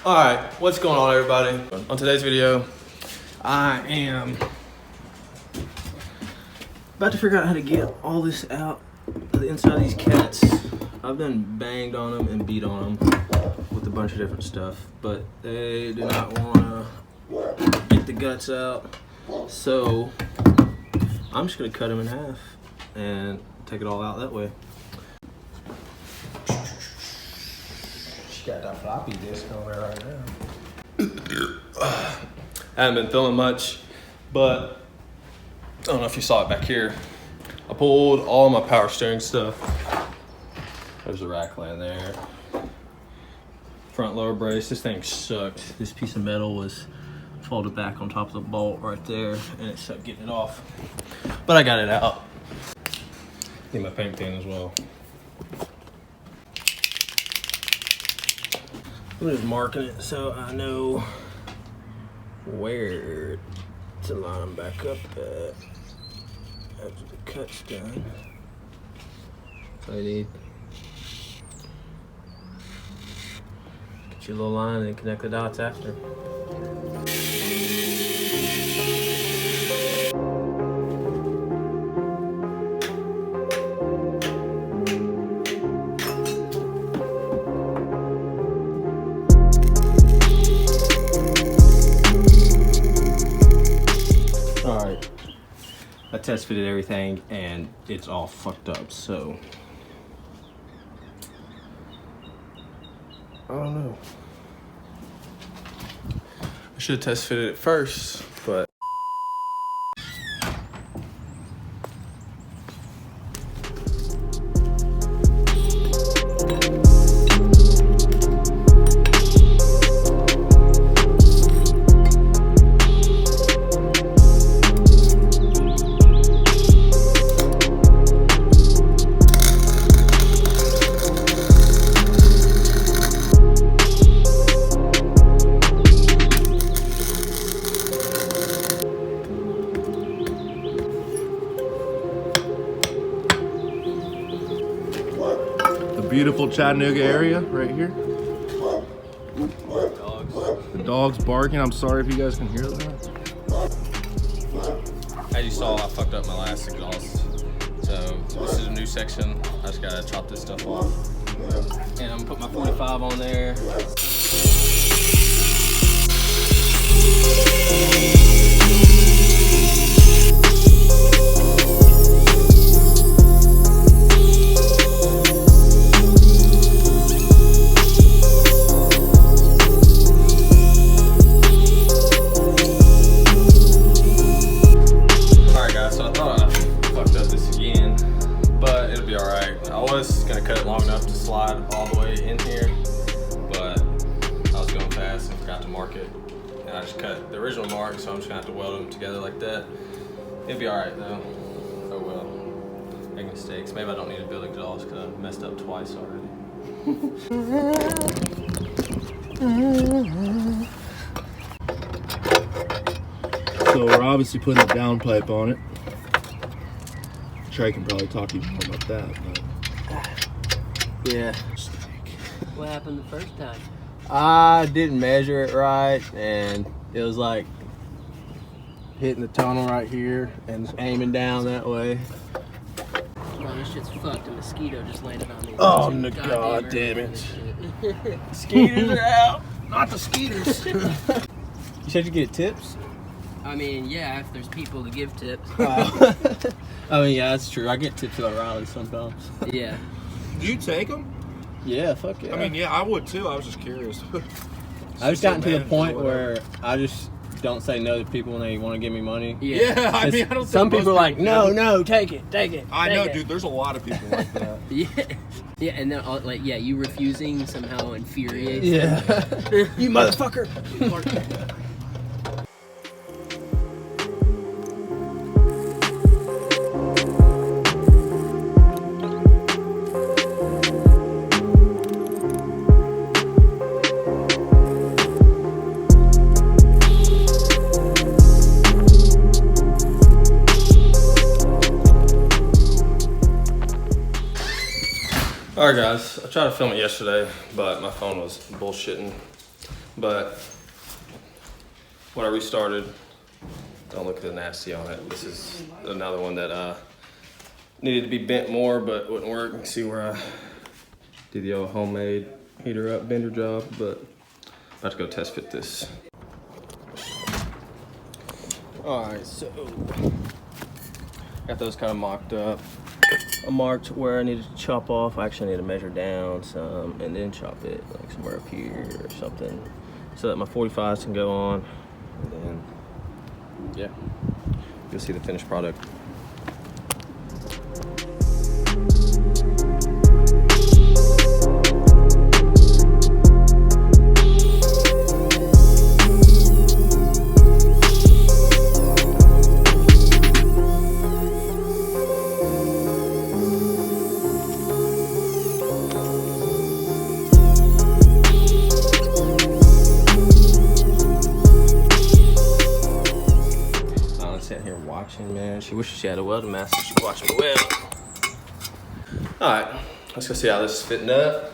Alright, what's going on, everybody? On today's video, I am about to figure out how to get all this out of the inside of these cats. I've done banged on them and beat on them with a bunch of different stuff, but they do not want to get the guts out. So I'm just going to cut them in half and take it all out that way. Got that floppy disk over there right now. I haven't been filming much, but I don't know if you saw it back here. I pulled all my power steering stuff. There's a rack laying there. Front lower brace. This thing sucked. This piece of metal was folded back on top of the bolt right there, and it sucked getting it off. But I got it out. Need my paint pen as well. I'm just marking it so I know where to line them back up at after the cut's done. So I need get your little line and connect the dots after. I test fitted everything and it's all fucked up, so I don't know. I should have test fitted it first, but Beautiful Chattanooga area right here. The dog's barking. I'm sorry if you guys can hear that. as you saw, I fucked up my last exhaust. So this is a new section. I just gotta chop this stuff off. And I'm gonna put my 45 on there. Cut it long enough to slide all the way in here, but I was going fast and forgot to mark it. And I just cut the original mark, so I'm just gonna have to weld them together like that. It'll be all right though. Oh well, make mistakes. Maybe I don't need a build exhaust because I messed up twice already. So we're obviously putting a downpipe on it. Trey can probably talk even more about that, but Yeah. What happened the first time? I didn't measure it right, and it was like hitting the tunnel right here and aiming down that way. Oh, this shit's fucked. A mosquito just landed on me. Oh, no, God damn it. Skeeters are out. Not the skeeters. You said you get tips? I mean, yeah, if there's people to give tips. I mean, yeah, that's true. I get tips at O'Reilly sometimes. Yeah. do you take them? Yeah, fuck yeah. I mean, yeah, I would too. I was just curious. I've just gotten to the point where I just don't say no to people when they want to give me money. Yeah, I mean, I don't think some people are like, no, no, take it. I know, dude. There's a lot of people like that. Yeah, and then like, yeah, you refusing somehow infuriates. Yeah. You motherfucker. Alright guys, I tried to film it yesterday, but my phone was bullshitting. But when I restarted, don't look at the nasty on it. This is another one that needed to be bent more, but wouldn't work. You can see where I did the old homemade heater up bender job, but I'm about to go test fit this. All right, so got those kind of mocked up. I marked where I needed to chop off. I actually need to measure down some and then chop it like somewhere up here or something so that my 45s can go on. And then, yeah, you'll see the finished product. Man, she wishes she had a welding master. She could watch me weld. All right, let's go see how this is fitting up.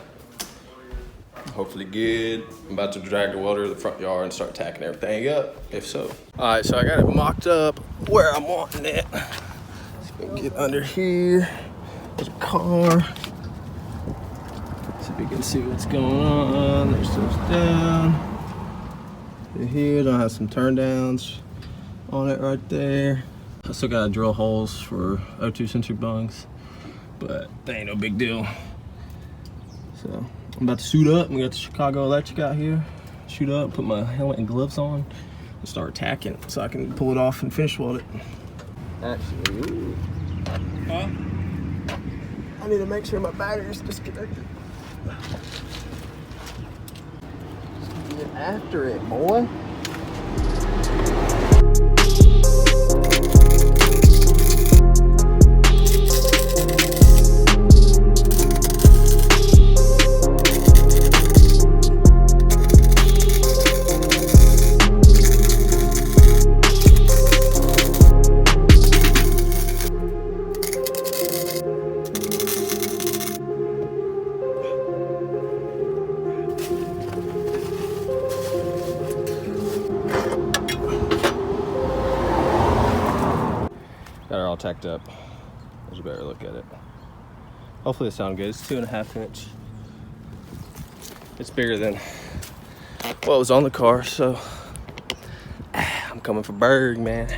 Hopefully good. I'm about to drag the welder to the front yard and start tacking everything up, if so. All right, so I got it mocked up where I'm wanting it. Let's go get under here. There's a car. See if you can see what's going on. There's those down. In here, I have some turn downs on it right there. I still gotta drill holes for O2 sensor bungs, but that ain't no big deal. So I'm about to suit up. We got the Chicago Electric out here. Shoot up, put my helmet and gloves on, and start tacking so I can pull it off and finish weld it. Actually, ooh. Huh? I need to make sure my battery's disconnected. Just get after it, boy. Got her all tacked up. There's a better look at it. Hopefully it sounds good. It's 2.5 inch. It's bigger than what was on the car, so I'm coming for Berg, man.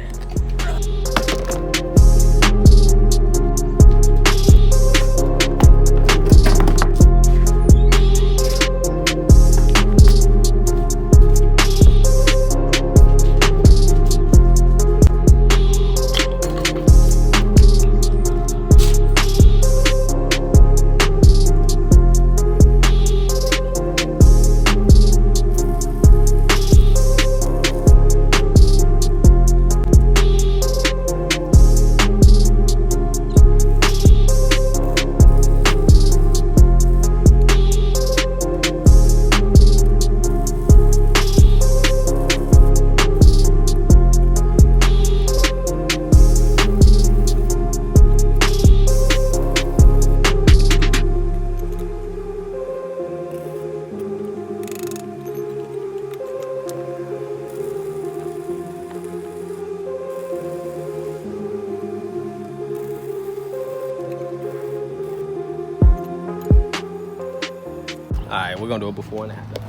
Alright, we're gonna do it before and after.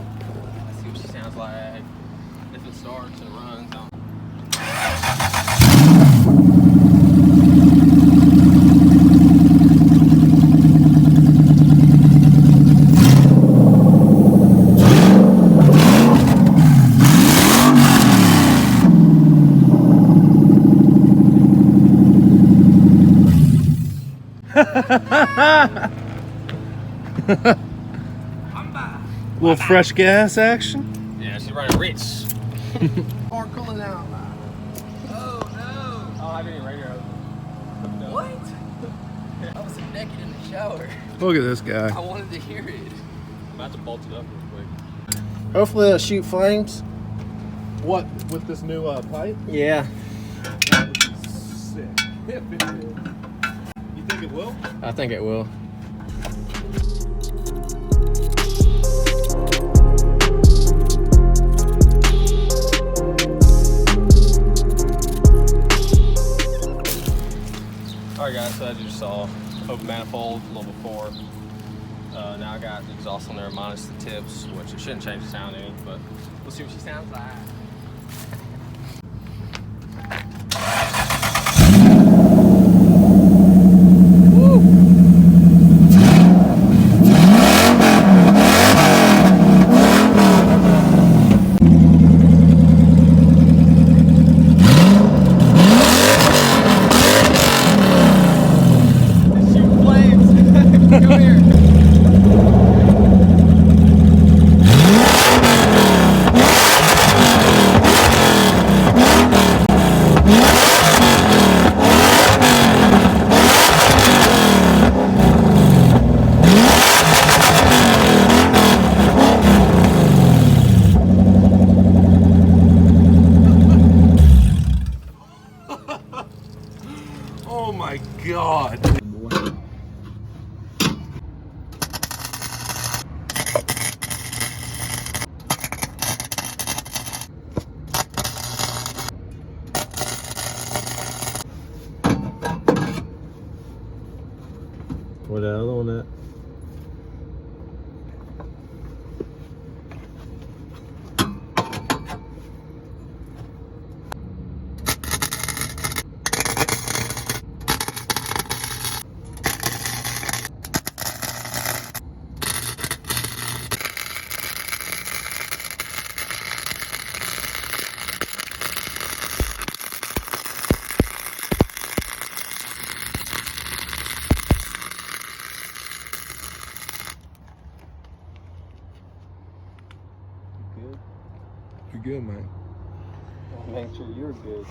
Let's see what she sounds like. If it starts and runs on. Little fresh gas action. Yeah, she's running rich. Car cooling out. Oh no! I don't have any radio. What? I was naked in the shower. Look at this guy. I wanted to hear it. I'm about to bolt it up real quick. Hopefully it'll shoot flames. What, with this new pipe? Yeah. That would be sick. If it did. You think it will? I think it will. that, so as you saw, open manifold a little before. Now I got the exhaust on there minus the tips, which it shouldn't change the sound any, but we'll see what she sounds like. Oh my God. What the other one at? You're good, man. Make sure you're good.